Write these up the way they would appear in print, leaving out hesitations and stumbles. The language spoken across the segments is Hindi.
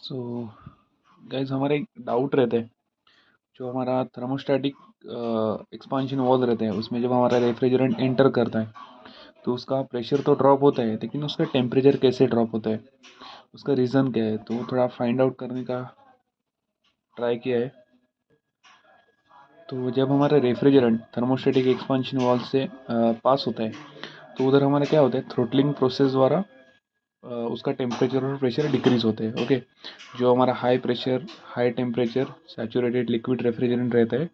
सो गाइज हमारा एक डाउट रहता है। जो हमारा थर्मोस्टैटिक एक्सपांशन वॉल्व रहता है उसमें जब हमारा रेफ्रिजरेंट एंटर करता है तो उसका प्रेशर तो ड्रॉप होता है, लेकिन उसका टेम्परेचर कैसे ड्रॉप होता है, उसका रीज़न क्या है, तो वो थोड़ा फाइंड आउट करने का ट्राई किया है। तो जब हमारा रेफ्रिजरेंट थर्मोस्टैटिक एक्सपांशन वॉल्व से पास होता है तो उधर हमारा क्या होता है, थ्रोटलिंग प्रोसेस द्वारा उसका टेम्परेचर और प्रेशर डिक्रीज होते हैं। ओके, जो हमारा high pressure high temperature saturated liquid refrigerant रहता है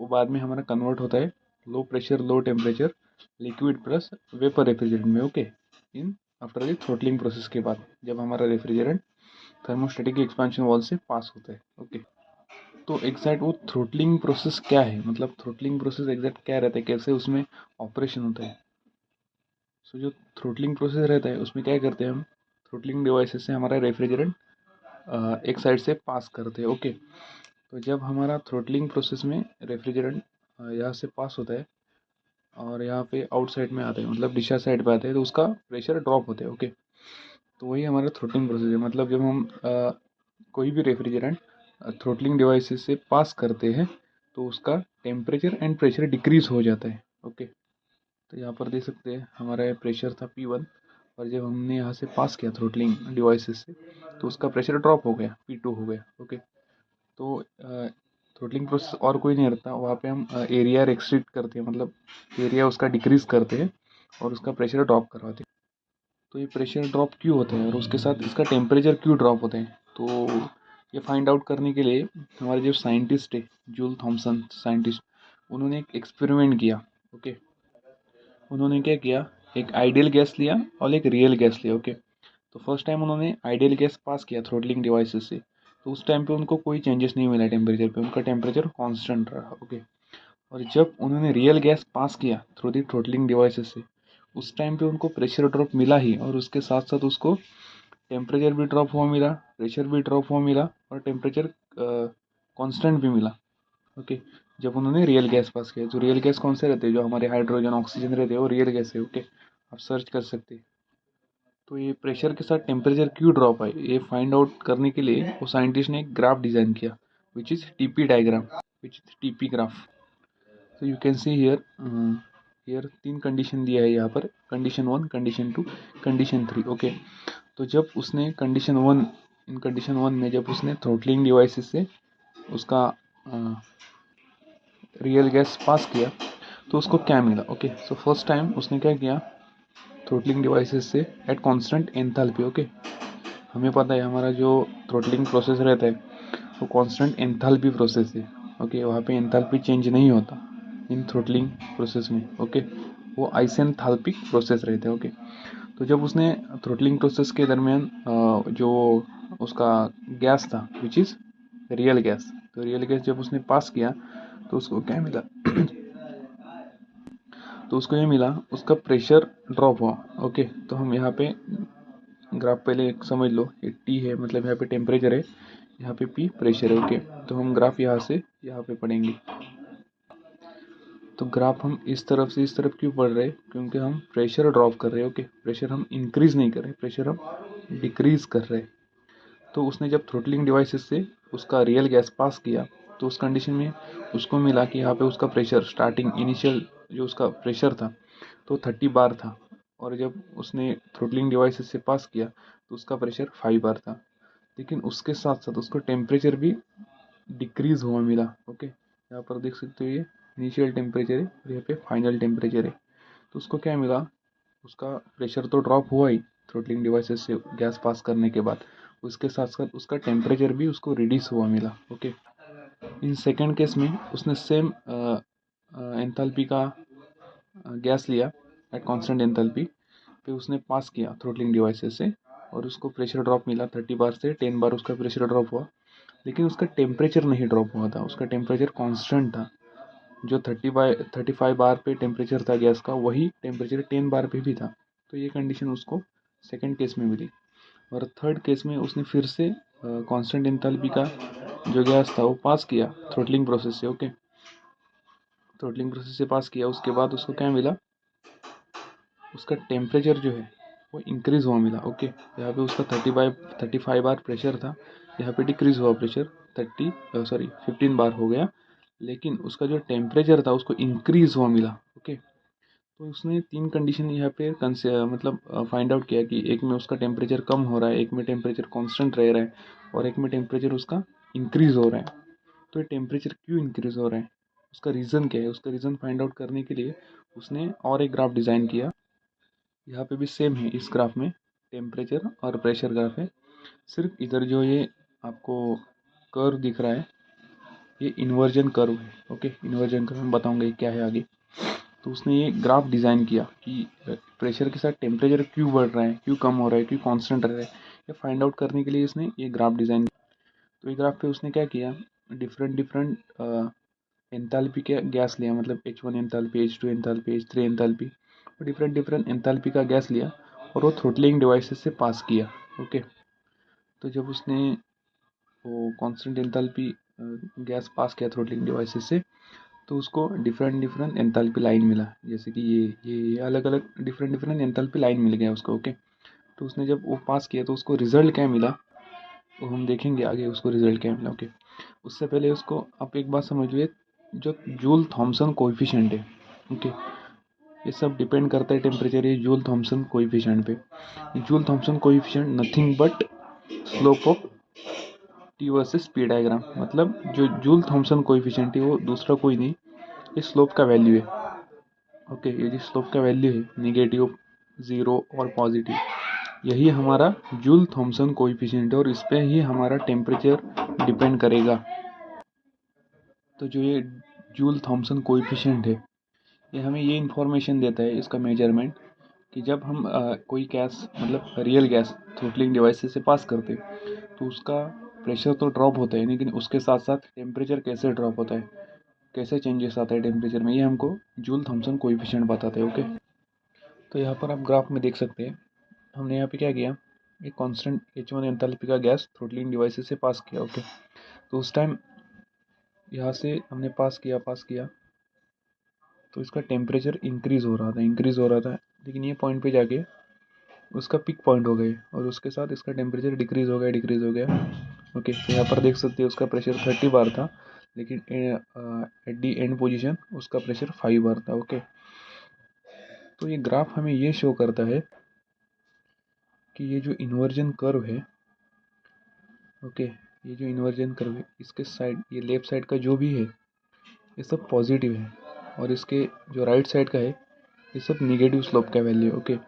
वो बाद में हमारा कन्वर्ट होता है low pressure low temperature liquid plus vapour refrigerant में। Okay, in after the throttling process के बाद जब हमारा रेफ्रिजरेंट थर्मोस्टैटिक एक्सपांशन वॉल से पास होता है। ओके, तो एग्जैक्ट वो थ्रोटलिंग प्रोसेस क्या है, मतलब थ्रोटलिंग प्रोसेस एग्जैक्ट क्या रहता है, कैसे उसमें ऑपरेशन होता है। सो जो थ्रोटलिंग प्रोसेस रहता है उसमें क्या करते हैं हम, थ्रोटलिंग डिवाइसेस से हमारा रेफ्रिजरेंट एक साइड से पास करते हैं। ओके, तो जब हमारा थ्रोटलिंग प्रोसेस में रेफ्रिजरेंट यहाँ से पास होता है और यहाँ पे आउटसाइड में आता है, मतलब डिस्चार्ज साइड पे आता है, तो उसका प्रेशर ड्रॉप होता है। ओके, तो वही हमारा थ्रोटलिंग प्रोसेस है। मतलब जब हम कोई भी रेफ्रिजरेंट थ्रोटलिंग डिवाइसेस से पास करते हैं तो उसका टेम्परेचर एंड प्रेशर डिक्रीज हो जाता है। ओके, तो यहाँ पर देख सकते हैं हमारा प्रेशर था P1 और जब हमने यहाँ से पास किया थ्रोटलिंग डिवाइसेस से तो उसका प्रेशर ड्रॉप हो गया, P2 हो गया। ओके, तो थ्रोटलिंग प्रोसेस और कोई नहीं रहता, वहाँ पे हम एरिया रेस्ट्रिक्ट करते हैं, मतलब एरिया उसका डिक्रीज करते हैं और उसका प्रेशर ड्रॉप करवाते हैं। तो ये प्रेशर ड्रॉप क्यों होता है और उसके साथ इसका टेम्परेचर क्यों ड्रॉप होता है, तो ये फाइंड आउट करने के लिए हमारे जो साइंटिस्ट है, जूल थॉमसन साइंटिस्ट, उन्होंने एक एक्सपेरिमेंट किया। ओके, उन्होंने क्या किया, एक आइडियल गैस लिया और एक रियल गैस लिया। ओके, तो फर्स्ट टाइम उन्होंने आइडियल गैस पास किया थ्रोटलिंग डिवाइसेस से, तो उस टाइम पे उनको कोई चेंजेस नहीं मिला टेम्परेचर पे, उनका टेम्परेचर कांस्टेंट रहा। ओके, और जब उन्होंने रियल गैस पास किया थ्रू दी थ्रोटलिंग डिवाइसेस से उस टाइम पे उनको प्रेशर ड्रॉप मिला ही, और उसके साथ साथ उसको टेम्परेचर भी ड्रॉप हुआ मिला, प्रेशर भी ड्रॉप हुआ मिला और टेम्परेचर कांस्टेंट भी मिला। ओके, जब उन्होंने रियल गैस पास किया, तो रियल गैस कौन से रहते हैं, जो हमारे हाइड्रोजन ऑक्सीजन रहते हैं वो रियल गैस है। ओके, आप सर्च कर सकते हैं। तो ये प्रेशर के साथ टेम्परेचर क्यों ड्रॉप है, ये फाइंड आउट करने के लिए वो साइंटिस्ट ने एक ग्राफ डिजाइन किया, which is TP diagram, which is TP graph. तो you can see here, here तीन कंडीशन दिया है यहाँ पर, कंडीशन 1, कंडीशन 2, कंडीशन 3। ओके, तो जब उसने कंडीशन 1, इन कंडीशन 1 में जब उसने थ्रोटलिंग डिवाइसेस से उसका रियल गैस पास किया तो उसको क्या मिला। ओके, सो फर्स्ट टाइम उसने क्या किया, थ्रोटलिंग डिवाइसेस से एट कांस्टेंट एंथैल्पी। ओके, हमें पता है हमारा जो थ्रोटलिंग प्रोसेस रहता है वो कांस्टेंट एंथैल्पी प्रोसेस है। ओके, वहाँ पे एंथैल्पी चेंज नहीं होता इन थ्रोटलिंग प्रोसेस में। ओके, वो आइसेंथैल्पिक प्रोसेस रहता है। ओके, तो जब उसने थ्रोटलिंग प्रोसेस के दरमियान जो उसका गैस था विच इज़ रियल गैस, तो रियल गैस जब उसने पास किया तो उसको क्या मिला तो उसको ये मिला, उसका प्रेशर ड्रॉप हुआ। ओके, तो हम यहाँ पे ग्राफ पहले एक समझ लो, ये टी है मतलब यहाँ पे टेम्परेचर है, यहाँ पे पी प्रेशर है। ओके, तो हम ग्राफ यहाँ से यहाँ पे पढ़ेंगे। तो ग्राफ हम इस तरफ से इस तरफ क्यों पढ़ रहे हैं, क्योंकि हम प्रेशर ड्रॉप कर रहे हैं। ओके, प्रेशर हम इंक्रीज नहीं कर रहे, प्रेशर हम डिक्रीज कर रहे हैं। तो उसने जब थ्रोटलिंग डिवाइसेस से उसका रियल गैस पास किया तो उस कंडीशन में उसको मिला कि यहाँ पे उसका प्रेशर स्टार्टिंग इनिशियल जो उसका प्रेशर था तो 30 बार था, और जब उसने थ्रोटलिंग डिवाइसेस से पास किया तो उसका प्रेशर 5 बार था, लेकिन उसके साथ साथ उसको टेम्परेचर भी डिक्रीज हुआ मिला। ओके, यहाँ पर देख सकते हो ये इनिशियल टेम्परेचर है और यहाँ पे फाइनल टेम्परेचर है। तो उसको क्या मिला, उसका प्रेशर तो ड्रॉप हुआ ही थ्रोटलिंग डिवाइसेस से गैस पास करने के बाद, उसके साथ साथ उसका टेम्परेचर भी उसको रिड्यूस हुआ मिला। ओके, इन सेकेंड केस में उसने सेम एंथैल्पी का गैस लिया एट कांस्टेंट एंथैल्पी, फिर उसने पास किया थ्रोटलिंग डिवाइसेस से और उसको प्रेशर ड्रॉप मिला 30 बार से 10 बार उसका प्रेशर ड्रॉप हुआ, लेकिन उसका टेम्परेचर नहीं ड्रॉप हुआ था, उसका टेम्परेचर कांस्टेंट था। जो 35 बार पे टेम्परेचर था गैस का, वही टेम्परेचर 10 बार पे भी था। तो ये कंडीशन उसको सेकेंड केस में मिली। और थर्ड केस में उसने फिर से कांस्टेंट एंथैल्पी का जो गैस था वो पास किया थ्रोटलिंग प्रोसेस से। ओके, थ्रोटलिंग प्रोसेस से पास किया, उसके बाद उसको क्या मिला, उसका टेम्परेचर जो है वो इंक्रीज़ हुआ मिला। ओके, यहाँ पे उसका 35 बार प्रेशर था, यहाँ पे डिक्रीज़ हुआ प्रेशर 15 बार हो गया, लेकिन उसका जो टेम्परेचर था उसको इंक्रीज़ हुआ मिला। ओके, तो उसने 3 कंडीशन यहाँ पे मतलब फाइंड आउट किया कि एक में उसका टेम्परेचर कम हो रहा है, एक में टेम्परेचर कांस्टेंट रह रहा है, और एक में टेम्परेचर उसका इंक्रीज़ हो रहा है। तो ये टेम्परेचर क्यों इंक्रीज़ हो रहा है, उसका रीज़न क्या है, उसका रीज़न फाइंड आउट करने के लिए उसने और एक ग्राफ डिज़ाइन किया। यहाँ पे भी सेम है, इस ग्राफ में टेम्परेचर और प्रेशर ग्राफ है, सिर्फ इधर जो ये आपको कर्व दिख रहा है ये इन्वर्जन कर्व है। ओके, इन्वर्जन कर्व मैं बताऊंगा ये क्या है आगे। तो उसने ये ग्राफ डिज़ाइन किया कि प्रेशर के साथ टेम्परेचर क्यों बढ़ रहा है, क्यों कम हो रहा है, क्यों कांस्टेंट रह रहा है, ये फाइंड आउट करने के लिए इसने ये ग्राफ डिज़ाइन किया। तो ये ग्राफ पे उसने क्या किया, डिफरेंट डिफरेंट एंथैल्पी के गैस लिया, मतलब H1 enthalpy, H2 enthalpy, H3 enthalpy, और डिफरेंट डिफरेंट एंथैल्पी का गैस लिया और वो थ्रोटलिंग डिवाइसेस से पास किया। ओके, तो जब उसने वो कांस्टेंट एंथैल्पी गैस पास किया थ्रोटलिंग डिवाइसेस से, तो उसको डिफरेंट डिफरेंट एंथैल्पी लाइन मिला, जैसे कि ये अलग अलग डिफरेंट डिफरेंट एंथैल्पी लाइन मिल गया उसको। ओके, तो उसने जब वो पास किया तो उसको रिजल्ट क्या मिला वो हम देखेंगे आगे, उसको रिजल्ट क्या मिला। ओके, उससे पहले उसको आप एक बात समझिए, जो जूल थॉमसन कोएफिशिएंट है। ओके, ये सब डिपेंड करता है टेम्परेचर ये जूल थॉमसन कोएफिशिएंट पे। Joule Thomson coefficient nothing but slope of T versus P diagram, मतलब जो जूल थॉमसन कोएफिशिएंट है वो दूसरा कोई नहीं, ये स्लोप का वैल्यू है। ओके, ये जो स्लोप का वैल्यू है नेगेटिव, ज़ीरो और पॉजिटिव, यही हमारा जूल थॉमसन कोएफिशिएंट है और इस पे ही हमारा टेम्परेचर डिपेंड करेगा। तो जो ये जूल थॉमसन कोएफिशिएंट है ये हमें ये इन्फॉर्मेशन देता है, इसका मेजरमेंट, कि जब हम कोई गैस मतलब रियल गैस थ्रोटलिंग डिवाइसेस से पास करते तो उसका प्रेशर तो ड्रॉप होता है, लेकिन उसके साथ साथ टेम्परेचर कैसे ड्रॉप होता है, कैसे चेंजेस आता है टेम्परेचर में, ये हमको जूल थॉमसन कोएफिशिएंट बताते हैं। ओके, तो यहाँ पर आप ग्राफ में देख सकते हैं, हमने यहाँ पे क्या किया, एक कांस्टेंट H1 एंथैल्पी का गैस थ्रोटलिंग डिवाइसेस से पास किया। ओके, तो उस टाइम यहाँ से हमने पास किया तो इसका टेम्परेचर इंक्रीज़ हो रहा था, लेकिन ये पॉइंट पे जाके उसका पिक पॉइंट हो गए और उसके साथ इसका टेम्परेचर डिक्रीज़ हो गया। ओके, तो यहाँ पर देख सकते हैं उसका प्रेशर 30 बार था, लेकिन एट दी एंड पोजीशन उसका प्रेशर 5 बार था। ओके, तो ये ग्राफ हमें ये शो करता है कि ये जो इन्वर्जन कर्व है, ओके, ये जो इन्वर्जन कर्व है इसके साइड, ये लेफ्ट साइड का जो भी है ये सब पॉजिटिव है, और इसके जो राइट साइड का है ये सब निगेटिव स्लोप का वैल्यू है। ओके,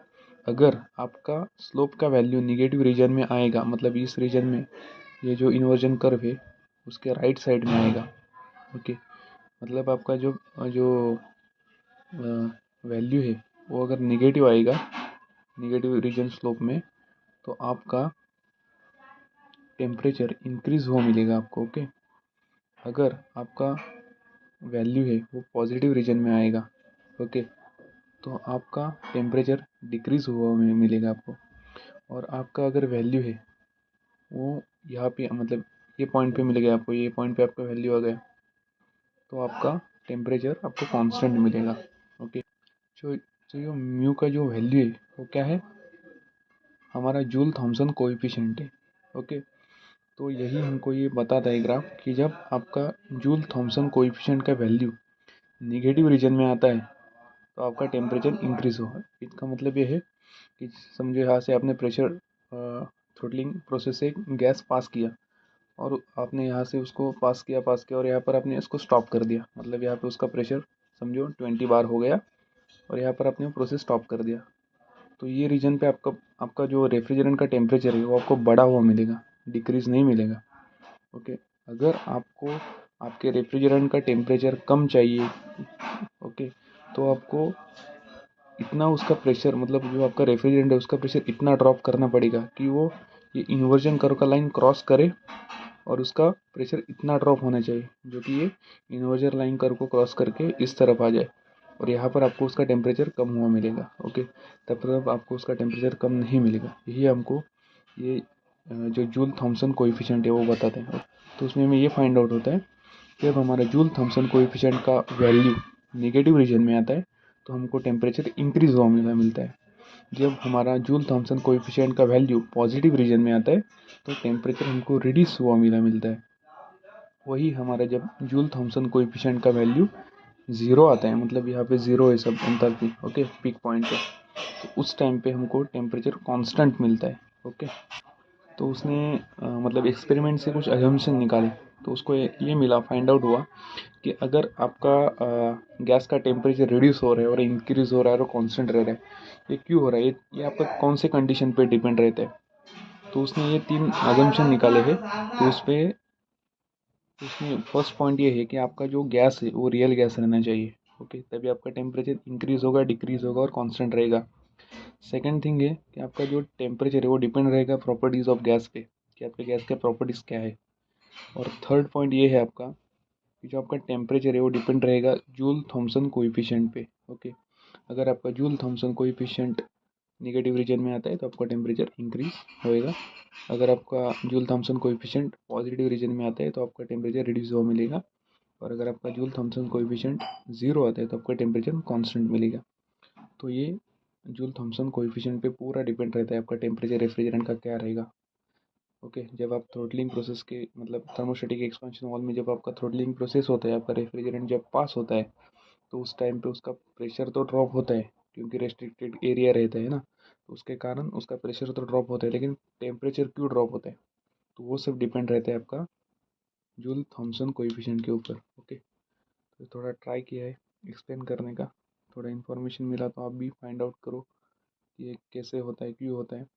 अगर आपका स्लोप का वैल्यू निगेटिव रीजन में आएगा, मतलब इस रीजन में ये जो इन्वर्जन कर्व है उसके राइट साइड में आएगा। ओके, मतलब आपका जो जो वैल्यू है वो अगर निगेटिव आएगा, निगेटिव रीजन स्लोप में, तो आपका टेम्परेचर इंक्रीज़ हुआ मिलेगा आपको। ओके, अगर आपका वैल्यू है वो पॉजिटिव रीजन में आएगा, ओके, तो आपका टेम्परेचर डिक्रीज़ हुआ मिलेगा आपको। और आपका अगर वैल्यू है वो यहाँ पे, मतलब ये पॉइंट पे मिलेगा आपको, ये पॉइंट पे आपका वैल्यू आ गया, तो आपका टेम्परेचर आपको कांस्टेंट मिलेगा। ओके, जो जो म्यू का जो वैल्यू है वो क्या है, हमारा जूल थॉमसन कोएफिशिएंट है। ओके, तो यही हमको ये बताता है ग्राफ कि जब आपका जूल थॉमसन कोएफिशिएंट का वैल्यू निगेटिव रीजन में आता है तो आपका टेम्परेचर इंक्रीज़ होगा। इसका मतलब ये है कि समझो यहाँ से आपने प्रेशर थ्रोटलिंग प्रोसेस से गैस पास किया और आपने यहाँ से उसको पास किया और यहाँ पर आपने इसको स्टॉप कर दिया, मतलब यहाँ पे उसका प्रेशर समझो 20 बार हो गया और यहाँ पर आपने प्रोसेस स्टॉप कर दिया, तो ये रीजन पे आपका आपका जो रेफ्रिजरेंट का टेम्परेचर है वो आपको बढ़ा हुआ मिलेगा, डिक्रीज़ नहीं मिलेगा। ओके, अगर आपको आपके रेफ्रिजरेंट का टेम्परेचर कम चाहिए, ओके, तो आपको इतना उसका प्रेशर, मतलब जो आपका रेफ्रिजरेंट है उसका प्रेशर इतना ड्रॉप करना पड़ेगा कि वो ये इन्वर्जन कर्व का लाइन क्रॉस करे, और उसका प्रेशर इतना ड्रॉप होना चाहिए जो कि ये इन्वर्जन लाइन कर्व को क्रॉस करके इस तरफ आ जाए, और यहाँ पर आपको उसका टेम्परेचर कम हुआ मिलेगा। ओके, तब आपको उसका टेम्परेचर कम नहीं मिलेगा, यही हमको ये जो जूल थॉमसन कोएफिशिएंट है वो बताते हैं। तो उसमें हमें ये फाइंड आउट होता है कि जब हमारा जूल थॉमसन कोएफिशिएंट का वैल्यू नेगेटिव रीजन में आता है तो हमको टेम्परेचर इंक्रीज हुआ मिलता है। जब हमारा जूल थॉमसन कोएफिशिएंट का वैल्यू पॉजिटिव रीजन में आता है तो टेम्परेचर हमको रिड्यूस हुआ मिलता है। वही हमारा जब जूल थॉमसन कोएफिशिएंट का वैल्यू ज़ीरो आता है, मतलब यहाँ पे ज़ीरो है सब एंथैल्पी, ओके, पीक पॉइंट पे, तो उस टाइम पे हमको टेम्परेचर कांस्टेंट मिलता है। ओके, तो उसने मतलब एक्सपेरिमेंट से कुछ अजम्पशन निकाले, तो उसको ये मिला, फाइंड आउट हुआ कि अगर आपका गैस का टेम्परेचर रिड्यूस हो रहा है और इंक्रीज हो रहा है और कांस्टेंट रह रहा है, ये क्यों हो रहा है, ये आपका कौन से कंडीशन पे डिपेंड रहता है। तो उसने ये 3 अजम्पशन निकाले हैं। तो उसमें फर्स्ट पॉइंट ये है कि आपका जो गैस है वो रियल गैस रहना चाहिए। ओके, तभी आपका टेम्परेचर इंक्रीज होगा, डिक्रीज होगा और कांस्टेंट रहेगा। सेकंड थिंग है कि आपका जो टेम्परेचर है वो डिपेंड रहेगा प्रॉपर्टीज़ ऑफ गैस पे, कि आपके गैस के प्रॉपर्टीज़ क्या है। और थर्ड पॉइंट ये है आपका कि जो आपका टेम्परेचर है वो डिपेंड रहेगा जूल थॉमसन कोएफिशिएंट पे। ओके, अगर आपका Joule Thomson coefficient negative region में आता है तो आपका टेम्परेचर इंक्रीज होएगा। अगर आपका Joule Thomson coefficient positive region में आता है तो आपका टेम्परेचर रिड्यूस हुआ मिलेगा। और अगर आपका जूल थॉमसन कोएफिशिएंट ज़ीरो आता है तो आपका टेम्परेचर कांस्टेंट मिलेगा। तो ये जूल थॉमसन कोएफिशिएंट पे पूरा डिपेंड रहता है आपका टेम्परेचर रेफ्रिजरेंट का क्या रहेगा। ओके, जब आप थ्रोटलिंग प्रोसेस के मतलब थर्मोस्टेटिक एक्सपेंशन वॉल में जब आपका थ्रोटलिंग प्रोसेस होता है, आपका रेफ्रिजरेंट जब पास होता है, तो उस टाइम पे उसका प्रेशर तो ड्रॉप होता है, क्योंकि रेस्ट्रिक्टेड एरिया रहता है ना, तो उसके कारण उसका प्रेशर तो ड्रॉप होता है, लेकिन टेम्परेचर क्यों ड्रॉप होता है, तो वो सब डिपेंड रहता है आपका जूल थॉमसन कोएफिशिएंट के ऊपर। ओके, तो थोड़ा ट्राई किया है एक्सप्लेन करने का, थोड़ा इन्फॉर्मेशन मिला तो आप भी फाइंड आउट करो कि ये कैसे होता है, क्यों होता है।